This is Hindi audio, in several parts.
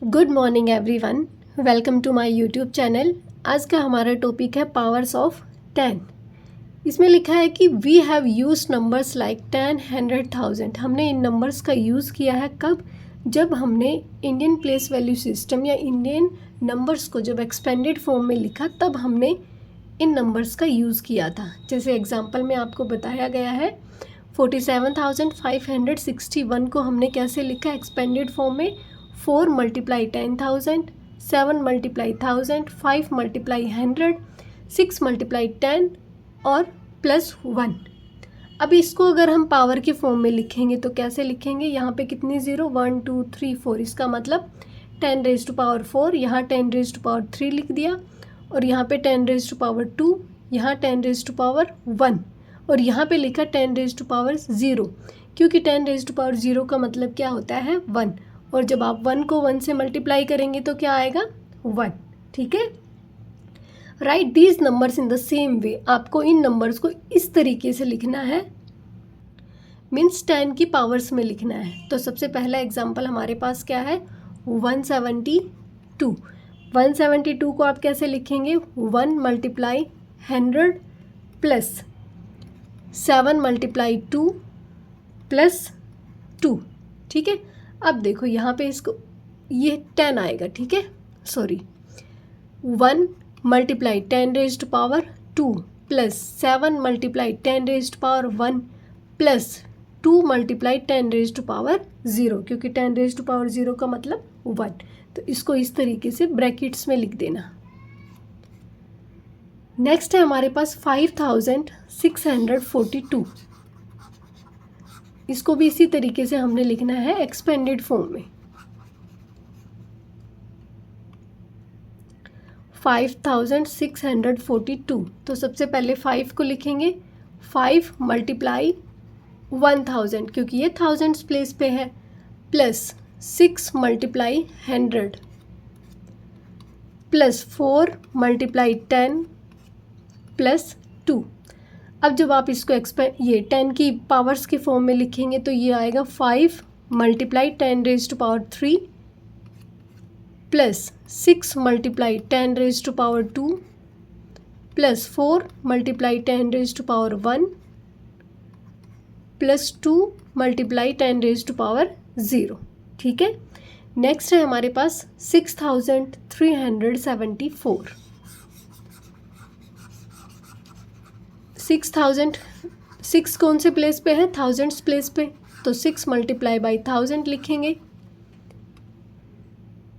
Good morning everyone, welcome to my YouTube channel. आज का हमारा टॉपिक है पावर्स ऑफ 10। इसमें लिखा है कि we have use numbers like 10, 100, 1000। हमने इन नंबर्स का यूज़ किया है कब? जब हमने इंडियन प्लेस वैल्यू सिस्टम या इंडियन नंबर्स को जब एक्सपेंडेड फॉर्म में लिखा तब हमने इन नंबर्स का यूज़ किया था। जैसे एग्जाम्पल में आपको बताया गया है 47,561 को हमने कैसे लिखा एक्सपेंडेड फॉर्म में? 4 × 10,000, 7 × 1000, 5 × 100, 6 × 10 और +1। अब इसको अगर हम पावर के फॉर्म में लिखेंगे तो कैसे लिखेंगे? यहाँ पे कितनी ज़ीरो? 1 2 3 4। इसका मतलब 10⁻⁴, यहाँ 10⁻³ लिख दिया, और यहाँ पे 10⁻², यहाँ 10⁻1, और यहाँ पे लिखा 10⁻0, क्योंकि 10⁻0 का मतलब क्या होता है? 1। और जब आप 1 को 1 से मल्टीप्लाई करेंगे तो क्या आएगा? 1। ठीक है। Right these numbers in the same way. आपको इन नंबर्स को इस तरीके से लिखना है, मीन्स 10 की पावर्स में लिखना है। तो सबसे पहला एग्जाम्पल हमारे पास क्या है? 172। 172 को आप कैसे लिखेंगे? 1 × 100 प्लस 7 × 2 प्लस 2। ठीक है। अब देखो यहाँ पे इसको ये 10 आएगा। ठीक है, सॉरी, 1 × 10⁻² प्लस 7 × 10⁻1 प्लस 2 × 10⁻0, क्योंकि 10⁻0 का मतलब 1। तो इसको इस तरीके से ब्रैकेट्स में लिख देना। नेक्स्ट है हमारे पास 5642। इसको भी इसी तरीके से हमने लिखना है एक्सपेंडेड फॉर्म में। 5642। तो सबसे पहले 5 को लिखेंगे 5 × 1000, क्योंकि ये थाउजेंड्स प्लेस पे है, प्लस 6 × 100 प्लस 4 × 10 प्लस 2। अब जब आप इसको ये 10 की पावर्स के फॉर्म में लिखेंगे तो ये आएगा 5 × 10⁻³ प्लस 6 × 10⁻² प्लस 4 × 10⁻1 प्लस 2 × 10⁻0। ठीक है। नेक्स्ट है हमारे पास 6374। 6 कौन से प्लेस पे है? थाउजेंड्स प्लेस पे। तो 6 × 1000 लिखेंगे।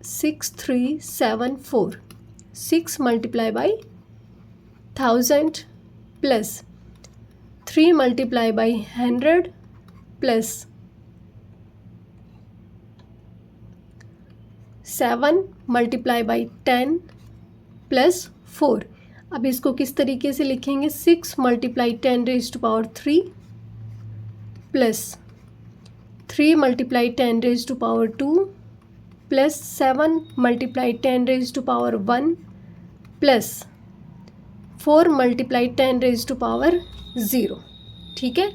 6374। 6 × 1000 प्लस 3 × 100 प्लस 7 × 10 प्लस 4। अब इसको किस तरीके से लिखेंगे? 6 × 10⁻³ प्लस 3 × 10⁻² प्लस 7 × 10⁻1 प्लस 4 × 10⁻0। ठीक है।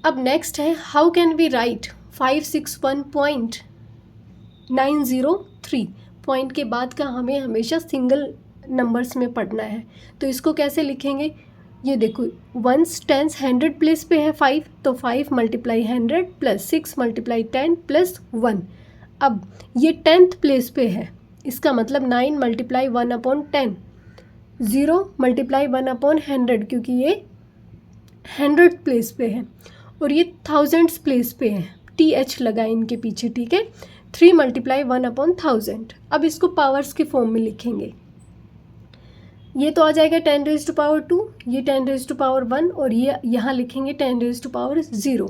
अब नेक्स्ट है how can we write 561.903। Point के बाद का हमें हमेशा सिंगल नंबर्स में पढ़ना है। तो इसको कैसे लिखेंगे? ये देखो 1s 10s 100 प्लेस पे है 5, तो 5 × 100 प्लस 6 × 10 प्लस 1। अब ये 10th प्लेस पे है, इसका मतलब 9 × 1/10, 0 × 1/100, क्योंकि ये 100th प्लेस पे है, और ये थाउजेंड्स प्लेस पे है, TH लगा इनके पीछे। ठीक है। 3 × 1/1000। अब इसको पावर्स के फॉर्म में लिखेंगे। ये तो आ जाएगा 10⁻², ये 10⁻1, और ये यहाँ लिखेंगे 10⁻0।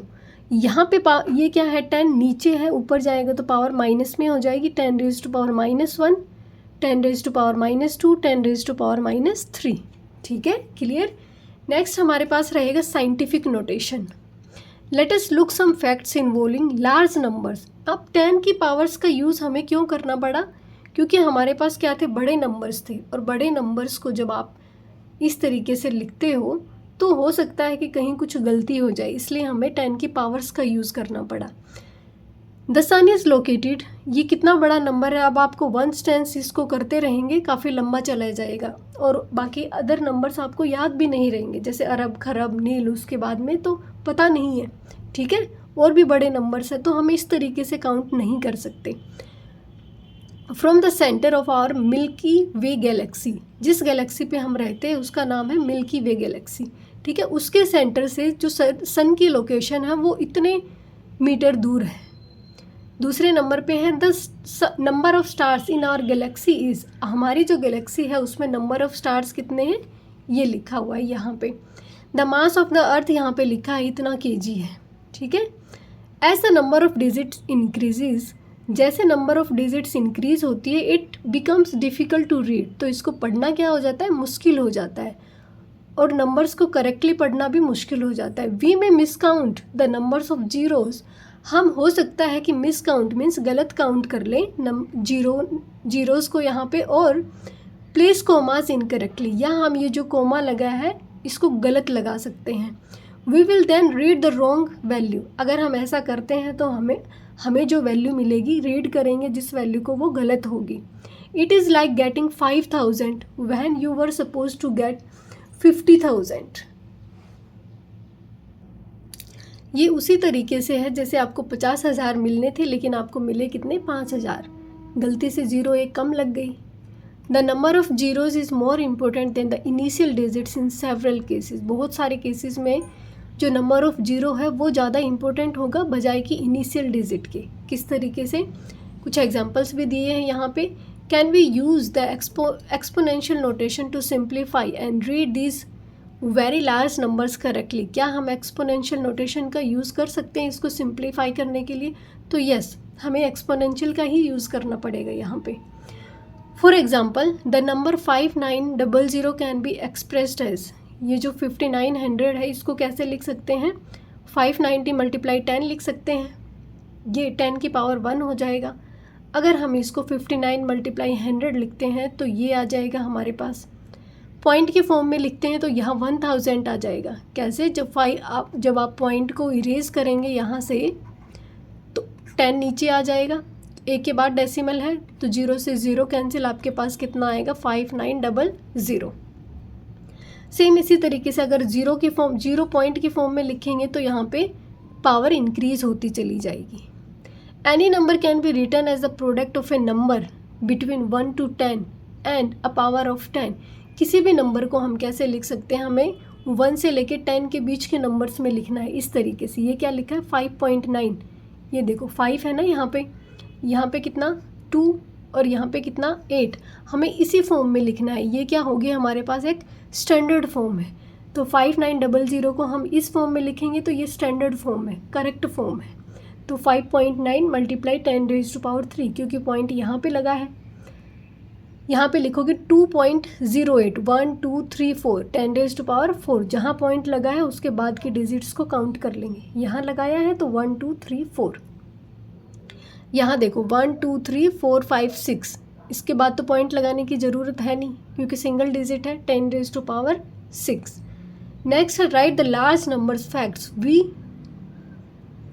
यहाँ पे ये क्या है? 10 नीचे है, ऊपर जाएगा तो पावर माइनस में हो जाएगी। 10⁻−1, 10⁻−2, 10⁻−3। ठीक है, क्लियर। नेक्स्ट हमारे पास रहेगा scientific notation. Let us look some facts involving large numbers. अब 10 की पावर्स का यूज़ हमें क्यों करना पड़ा? क्योंकि हमारे पास क्या थे? बड़े नंबर्स थे, और बड़े नंबर्स को जब आप इस तरीके से लिखते हो तो हो सकता है कि कहीं कुछ गलती हो जाए, इसलिए हमें 10 की पावर्स का यूज़ करना पड़ा। द सन इज़ लोकेटेड, ये कितना बड़ा नंबर है, अब आपको वंस टेंस इसको करते रहेंगे काफ़ी लंबा चला जाएगा और बाकी अदर नंबर्स आपको याद भी नहीं रहेंगे, जैसे अरब, खरब, नील, उसके बाद में तो पता नहीं है, ठीक है। और भी बड़े नंबर्स हैं तो हम इस तरीके से काउंट नहीं कर सकते। From the centre of our Milky Way galaxy, जिस गैलेक्सी पे हम रहते हैं उसका नाम है मिल्की वे गैलेक्सी, ठीक है। उसके सेंटर से जो सन की लोकेशन है वो इतने मीटर दूर है। दूसरे नंबर पे है the number of stars in our galaxy is, हमारी जो गैलेक्सी है उसमें नंबर ऑफ स्टार्स कितने हैं ये लिखा हुआ है यहाँ पे। The mass of the earth यहाँ पे लिखा है इतना kg है, ठीक है। As the number of digits increases, जैसे नंबर ऑफ डिजिट्स इंक्रीज होती है it becomes difficult to read, तो इसको पढ़ना क्या हो जाता है, मुश्किल हो जाता है और नंबर्स को करेक्टली पढ़ना भी मुश्किल हो जाता है। वी में मिसकाउंट द नंबर्स ऑफ जीरोज़, हम हो सकता है कि मिस काउंट मीन्स गलत काउंट कर लें जीरोज़ को यहाँ पे, और प्लेस कोमास इनकरेक्टली, यहाँ हम ये जो कोमा लगा है इसको गलत लगा सकते हैं। We will then read the wrong value, अगर हम ऐसा करते हैं तो हमें जो वैल्यू मिलेगी रीड करेंगे जिस वैल्यू को वो गलत होगी। It is like getting 5000 when you were suppose to get 50,000। ये उसी तरीके से है जैसे आपको 50,000 मिलने थे लेकिन आपको मिले कितने, 5,000, गलती से 0 एक कम लग गई। The number of zeros is more important then the initial digits in several cases, बहुत सारे केसेस में जो नंबर ऑफ जीरो है वो ज़्यादा इम्पोर्टेंट होगा बजाय कि इनिशियल डिजिट के। किस तरीके से, कुछ एग्जांपल्स भी दिए हैं यहाँ पे। Can we use the exponential notation to simplify and read these very large numbers correctly, क्या हम एक्सपोनेंशियल नोटेशन का यूज़ कर सकते हैं इसको सिंप्लीफाई करने के लिए, तो यस, हमें एक्सपोनेंशियल का ही यूज़ करना पड़ेगा यहाँ पे। For example the number 5900 can be expressed as, ये जो 5900 है इसको कैसे लिख सकते हैं, 590 × 10 लिख सकते हैं, ये 10 की पावर 1 हो जाएगा। अगर हम इसको 59 × 100 लिखते हैं तो ये आ जाएगा हमारे पास। पॉइंट के फॉर्म में लिखते हैं तो यहाँ 1000 आ जाएगा। कैसे, जब आप पॉइंट को इरेज करेंगे यहाँ से तो 10 नीचे आ जाएगा, एक के बाद डेसिमल है तो 0 से 0 कैंसिल, आपके पास कितना आएगा, 5900। सेम इसी तरीके से अगर 0 पॉइंट की फॉर्म में लिखेंगे तो यहाँ पे पावर इंक्रीज होती चली जाएगी। Any number can be written as the product of a number between 1 to 10 and a power of 10, किसी भी नंबर को हम कैसे लिख सकते हैं, हमें 1 से लेके 10 के बीच के नंबर्स में लिखना है इस तरीके से। ये क्या लिखा है, 5.9, ये देखो 5 है ना यहाँ पे कितना 2 और यहाँ पे कितना 8, हमें इसी फॉर्म में लिखना है। ये क्या होगी, हमारे पास एक स्टैंडर्ड फॉर्म है, तो 5900 को हम इस फॉर्म में लिखेंगे तो ये स्टैंडर्ड फॉर्म है, करेक्ट फॉर्म है। तो 5.9 × 10⁻³ क्योंकि पॉइंट यहाँ पे लगा है, यहाँ पे लिखोगे 2.08 1 2 3 4 10⁻⁴, जहाँ पॉइंट लगा है उसके बाद के डिजिट्स को काउंट कर लेंगे। यहाँ लगाया है तो 1 2 3 4, यहाँ देखो 1 2 3 4 5 6, इसके बाद तो पॉइंट लगाने की ज़रूरत है नहीं क्योंकि सिंगल डिजिट है, 10⁻6। Next write the large numbers facts we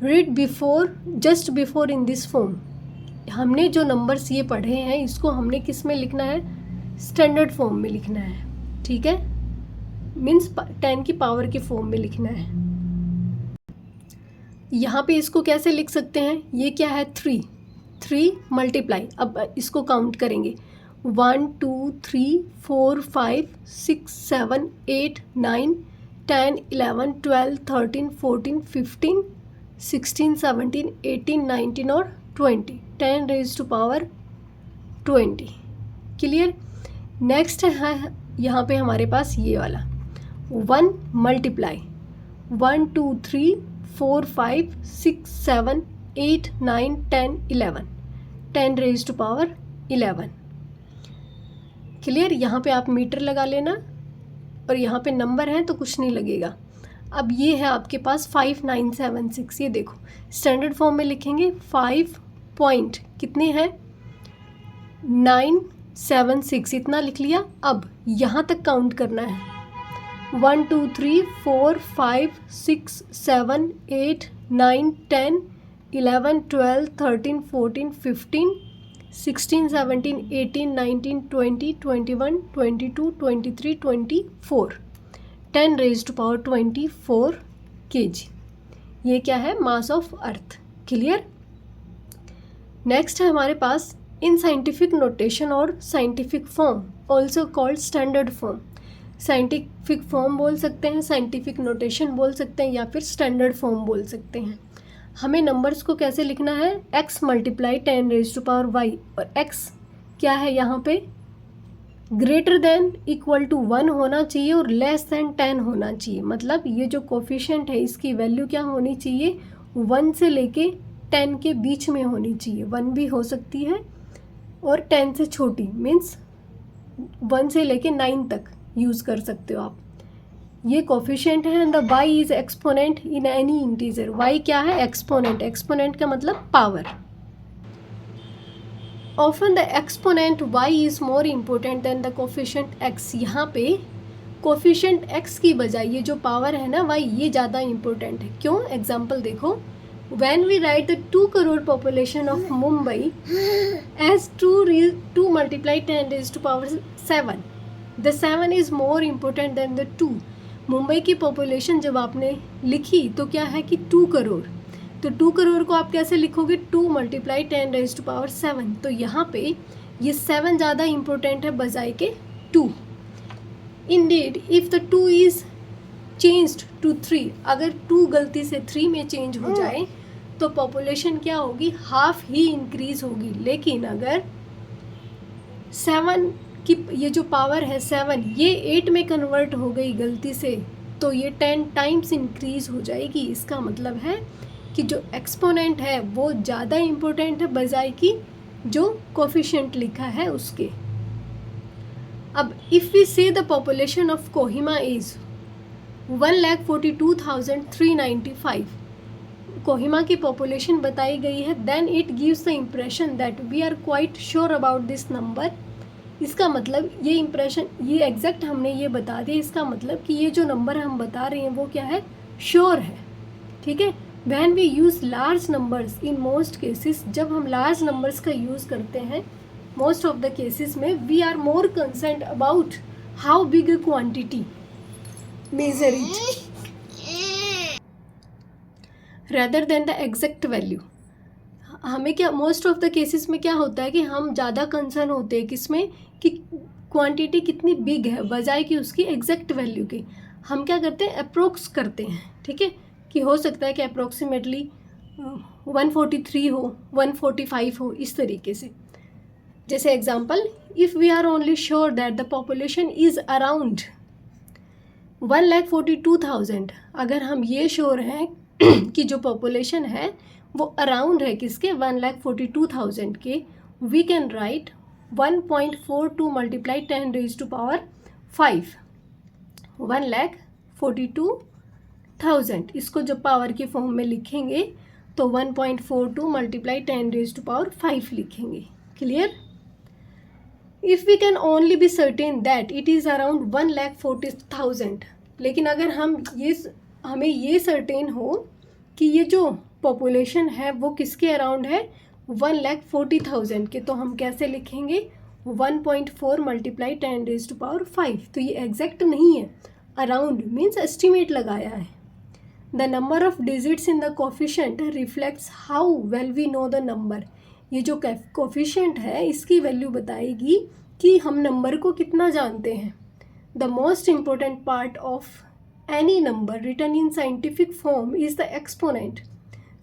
read just before in this form, हमने जो नंबर्स ये पढ़े हैं इसको हमने किस में लिखना है, स्टैंडर्ड फॉर्म में लिखना है, ठीक है, मीन्स 10 की पावर के फॉर्म में लिखना है। यहाँ पे इसको कैसे लिख सकते हैं, ये क्या है 3 मल्टीप्लाई, अब इसको काउंट करेंगे 1 2 3 4 5 6 7 8 9 10 11 12 13 14 15 16 17 18 19 और 20, 10⁻20। क्लियर। नेक्स्ट है यहाँ पे हमारे पास ये वाला 1 मल्टीप्लाई 1 2 3 4 5 6 7 8 9 10 11, 10⁻11। क्लियर। यहाँ पे आप मीटर लगा लेना और यहाँ पे नंबर है तो कुछ नहीं लगेगा। अब ये है आपके पास 5976, ये देखो स्टैंडर्ड फॉर्म में लिखेंगे 5 पॉइंट कितने हैं 976, इतना लिख लिया। अब यहाँ तक काउंट करना है 1 2 3 4 5 6 7 8 9 10 11, 12, 13, 14, 15, 16, 17, 18, 19, 20, 21, 22, 23, 24, 10 raised to power 24 kg। ये क्या है? Mass of earth. Clear? Next है हमारे पास इन साइंटिफिक नोटेशन और scientific form also called standard form. Scientific form बोल सकते हैं, साइंटिफिक नोटेशन बोल सकते हैं, या फिर स्टैंडर्ड फॉर्म बोल सकते हैं। हमें नंबर्स को कैसे लिखना है? x multiply 10 raise to power y, और x क्या है यहाँ पे? ग्रेटर देन इक्वल टू 1 होना चाहिए और लेस देन 10 होना चाहिए। मतलब ये जो कोफिशिएंट है इसकी वैल्यू क्या होनी चाहिए? 1 से लेके 10 के बीच में होनी चाहिए। 1 भी हो सकती है और 10 से छोटी, मीन्स 1 से लेके 9 तक यूज़ कर सकते हो आप। ये कोफिशिएंट है। And the y is exponent in any integer. y क्या है? एक्सपोनेंट। एक्सपोनेंट का मतलब power. Often the exponent y is more important then the coefficient x। यहाँ पे कोफिशिएंट x की बजाय ये जो पावर है ना y, ये ज़्यादा इम्पोर्टेंट है। क्यों? एग्जाम्पल देखो, when we write the 2 crore population of Mumbai as 2 multiply 10 raised to power 7, the 7 is more important than the 2। Mumbai की पॉपुलेशन जब आपने लिखी तो क्या है कि 2 करोड़, तो 2 करोड़ को आप कैसे लिखोगे? 2 मल्टीप्लाई 10 रेज टू पावर 7। तो यहाँ पे ये 7 ज़्यादा इम्पोर्टेंट है बजाय के 2। Indeed if the 2 is changed to 3, अगर 2 गलती से 3 में चेंज हो जाए तो पॉपुलेशन क्या होगी? हाफ ही इंक्रीज होगी। लेकिन अगर 7 की ये जो पावर है 7, ये 8 में कन्वर्ट हो गई गलती से, तो ये 10 टाइम्स इंक्रीज हो जाएगी। इसका मतलब है कि जो एक्सपोनेंट है वो ज़्यादा इम्पोर्टेंट है बजाय कि जो कोफिशिएंट लिखा है उसके। अब if we say the population of Kohima is 1,42,395, Kohima की पॉपुलेशन बताई गई है, then it gives the impression that we are quite sure about this number. इसका मतलब ये इम्प्रेशन, ये एग्जैक्ट हमने ये बता दिया। इसका मतलब कि ये जो नंबर हम बता रहे हैं वो क्या है? श्योर है। ठीक है। When we use large numbers in most cases, जब हम लार्ज नंबर्स का यूज़ करते हैं मोस्ट ऑफ द केसेस में, we are more concerned about how big a quantity measure it rather than the exact value. हमें क्या मोस्ट ऑफ द केसेस में क्या होता है कि हम ज़्यादा कंसर्न होते हैं किसमें? कि क्वांटिटी कितनी बिग है बजाय कि उसकी एग्जैक्ट वैल्यू की। हम क्या करते हैं? अप्रोक्स करते हैं। ठीक है, कि हो सकता है कि अप्रोक्सीमेटली 143 हो, 145 हो, इस तरीके से। जैसे example, if we are only sure that the population is around 1,42,000, अगर हम ये श्योर हैं कि जो पॉपुलेशन है वो अराउंड है किसके? 1,42,000 के, we can write 1.42 multiply 10 raise to power 5, 1,42,000। इसको जब पावर के फॉर्म में लिखेंगे तो 1.42 मल्टीप्लाई 10 रेज टू पावर 5 लिखेंगे। Clear? If we can only be certain that it is around 1,40,000, लेकिन अगर हमें ये सर्टेन हो कि ये जो पॉपुलेशन है वो किसके अराउंड है? 1,40,000 के, तो हम कैसे लिखेंगे? 1.4 मल्टीप्लाई 10 रेज टू पावर 5। तो ये एग्जैक्ट नहीं है, अराउंड मीन्स एस्टिमेट लगाया है। The number of digits in the coefficient reflects how well we know the number. ये जो कोफिशिएंट है इसकी वैल्यू बताएगी कि हम नंबर को कितना जानते हैं। The most important part of any number written in scientific form is the exponent.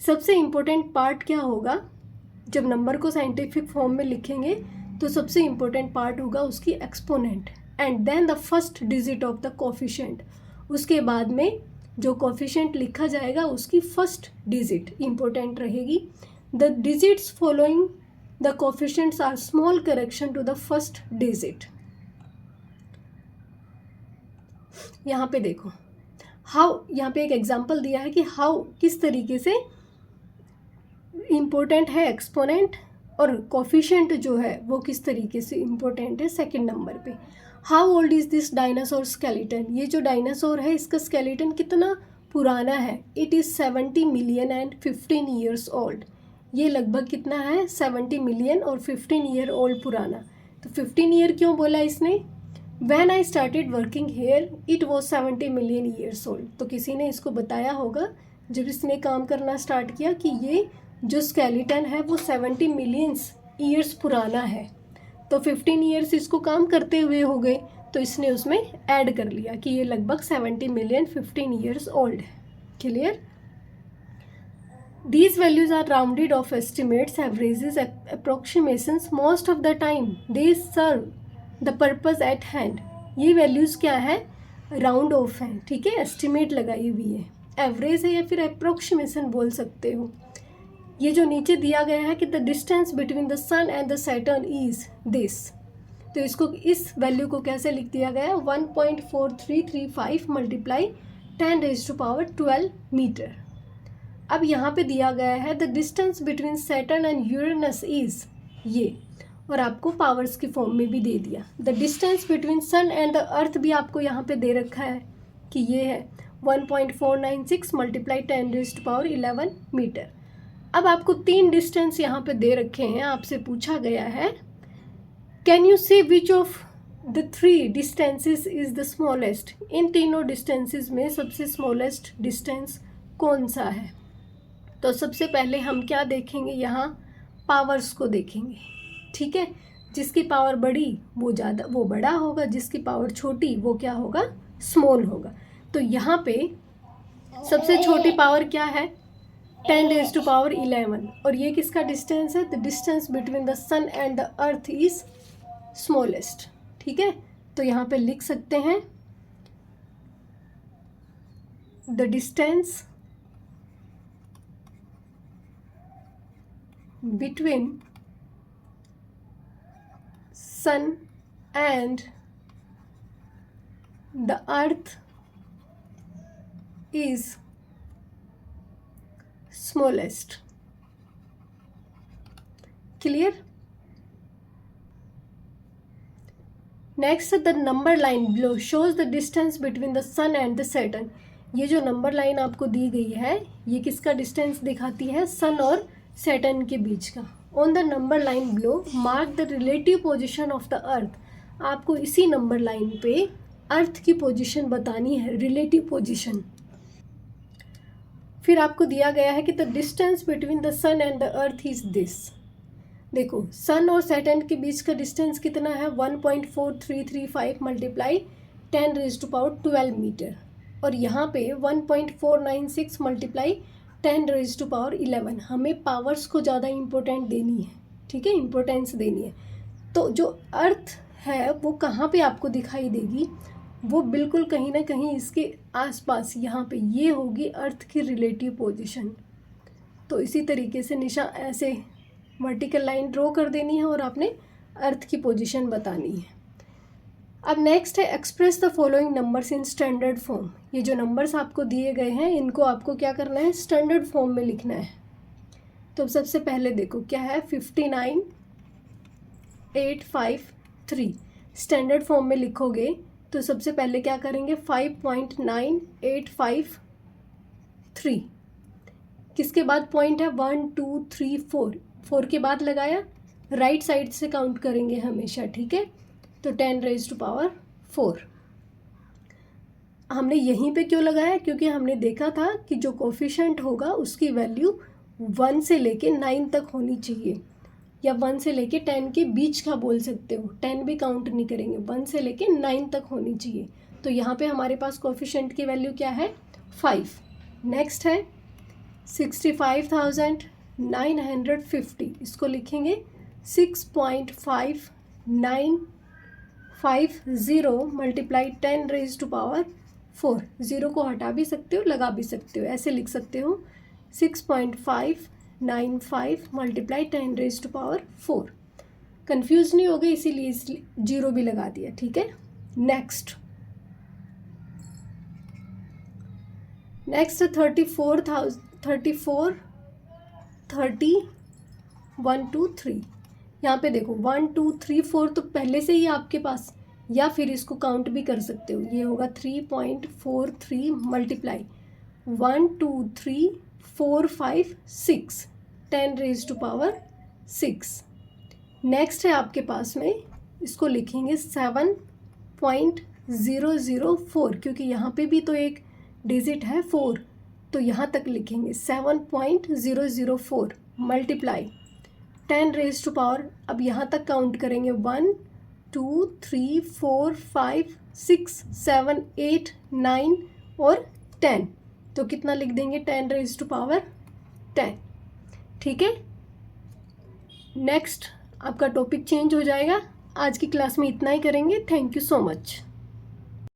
सबसे इम्पोर्टेंट पार्ट क्या होगा? जब नंबर को साइंटिफिक फॉर्म में लिखेंगे तो सबसे इम्पोर्टेंट पार्ट होगा उसकी exponent, and then the first digit of the coefficient. उसके बाद में जो कोफिशिएंट लिखा जाएगा उसकी फर्स्ट डिजिट इम्पोर्टेंट रहेगी। The digits following the coefficients are small correction to the first digit. यहाँ पे देखो हाउ, यहाँ पे एक एग्जांपल दिया है कि हाउ किस तरीके से इम्पोर्टेंट है एक्सपोनेंट, और कोफिशिएंट जो है वो किस तरीके से इम्पोर्टेंट है सेकंड नंबर पे। How old is this dinosaur skeleton. ये जो डायनासोर है इसका स्केलेटन कितना पुराना है, it is 70 million and 15 years old. ये लगभग कितना है, 70 मिलियन और 15 ईयर ओल्ड पुराना। तो 15 ईयर क्यों बोला इसने? When I started working here it was 70 million years old. तो किसी ने इसको बताया होगा जब इसने काम करना स्टार्ट किया कि ये जो स्केलेटन है वो 70 मिलियंस ईयर्स पुराना है। तो 15 ईयर्स इसको काम करते हुए हो गए, तो इसने उसमें ऐड कर लिया कि ये लगभग 70 मिलियन 15 ईयर्स ओल्ड है। Clear? These values are rounded off estimates, averages, approximations. Most of the time they serve the purpose at hand. ये values क्या है, राउंड ऑफ हैं, ठीक है, एस्टिमेट लगाई हुई है, एवरेज है या फिर अप्रोक्सीमेशन बोल सकते हो। ये जो नीचे दिया गया है कि the distance between the sun and the Saturn is this, तो इसको इस वैल्यू को कैसे लिख दिया गया, 1.4335 मल्टीप्लाई 10⁻12 मीटर। अब यहाँ पे दिया गया है the distance between Saturn and Uranus is ये, और आपको पावर्स की फॉर्म में भी दे दिया। The distance between sun and the earth भी आपको यहाँ पे दे रखा है कि ये है 1.496 मल्टीप्लाई 10⁻11 मीटर। अब आपको 3 डिस्टेंस यहाँ पे दे रखे हैं, आपसे पूछा गया है can you see which of the 3 distances is the smallest. इन तीनों डिस्टेंसेस में सबसे स्मॉलेस्ट डिस्टेंस कौन सा है। तो सबसे पहले हम क्या देखेंगे, यहाँ पावर्स को देखेंगे, ठीक है। जिसकी पावर बड़ी वो बड़ा होगा, जिसकी पावर छोटी वो क्या होगा, स्मॉल होगा। तो यहाँ पे सबसे छोटी पावर क्या है, 10⁻11, और ये किसका डिस्टेंस है, the distance between the sun and the earth is smallest, ठीक है। तो यहाँ पे लिख सकते हैं the distance between sun and the earth is smallest. Clear? Next, the number line below shows the distance between the sun and the Saturn. ये जो नंबर लाइन आपको दी गई है ये किसका डिस्टेंस दिखाती है, सन और सैटर्न के बीच का। On the number line below mark the relative position of the अर्थ। आपको इसी नंबर लाइन पे अर्थ की पोजीशन बतानी है, रिलेटिव पोजीशन। फिर आपको दिया गया है कि the distance between the sun and the earth is this. देखो सन और सैटर्न के बीच का डिस्टेंस कितना है, 1.4335 मल्टीप्लाई 10⁻12 मीटर, और यहाँ पे 1.496 मल्टीप्लाई 10⁻11। हमें पावर्स को ज़्यादा इम्पोर्टेंट देनी है, ठीक है, इम्पोर्टेंस देनी है। तो जो अर्थ है वो कहाँ पे आपको दिखाई देगी, वो बिल्कुल कहीं ना कहीं इसके आसपास यहाँ पे ये होगी अर्थ की रिलेटिव पोजीशन। तो इसी तरीके से ऐसे वर्टिकल लाइन ड्रॉ कर देनी है और आपने अर्थ की पोजीशन बतानी है। अब नेक्स्ट है express the following numbers in standard form. ये जो नंबर्स आपको दिए गए हैं इनको आपको क्या करना है, स्टैंडर्ड फॉर्म में लिखना है। तो सबसे पहले देखो क्या है, 59,853 स्टैंडर्ड फॉर्म में लिखोगे तो सबसे पहले क्या करेंगे, 5.9853, किसके बाद पॉइंट है, 1 2 3 4, 4 के बाद लगाया, राइट साइड से काउंट करेंगे हमेशा, ठीक है। तो 10⁻4 हमने यहीं पे क्यों लगाया, क्योंकि हमने देखा था कि जो कोफिशिएंट होगा उसकी वैल्यू 1 से लेके 9 तक होनी चाहिए, या 1 से लेके 10 के बीच का बोल सकते हो, 10 भी काउंट नहीं करेंगे, 1 से लेके 9 तक होनी चाहिए। तो यहाँ पे हमारे पास कोफिशिएंट की वैल्यू क्या है, 5। नेक्स्ट है 65,950, इसको लिखेंगे 6.5950 मल्टीप्लाई 10⁻4। 0 को हटा भी सकते हो, लगा भी सकते हो, ऐसे लिख सकते हो 6.595 मल्टीप्लाई 10⁻4। कंफ्यूज नहीं हो गए इसीलिए 0 भी लगा दिया, ठीक है। नेक्स्ट 34 30 1 2 3। यहाँ पे देखो 1 2 3 4 तो पहले से ही आपके पास, या फिर इसको काउंट भी कर सकते हो, ये होगा 3.43 multiply 1 2 3 4 5 6, 10 raise to power 6। Next है आपके पास में, इसको लिखेंगे 7.004, क्योंकि यहाँ पे भी तो एक डिजिट है 4, तो यहाँ तक लिखेंगे 7.004 मल्टीप्लाई 10 रेज टू पावर, अब यहाँ तक काउंट करेंगे 1 2 3 4 5 6 7 8 9 और 10, तो कितना लिख देंगे 10 रेज टू पावर 10। ठीक है, नेक्स्ट आपका टॉपिक चेंज हो जाएगा। आज की क्लास में इतना ही करेंगे। Thank you so much.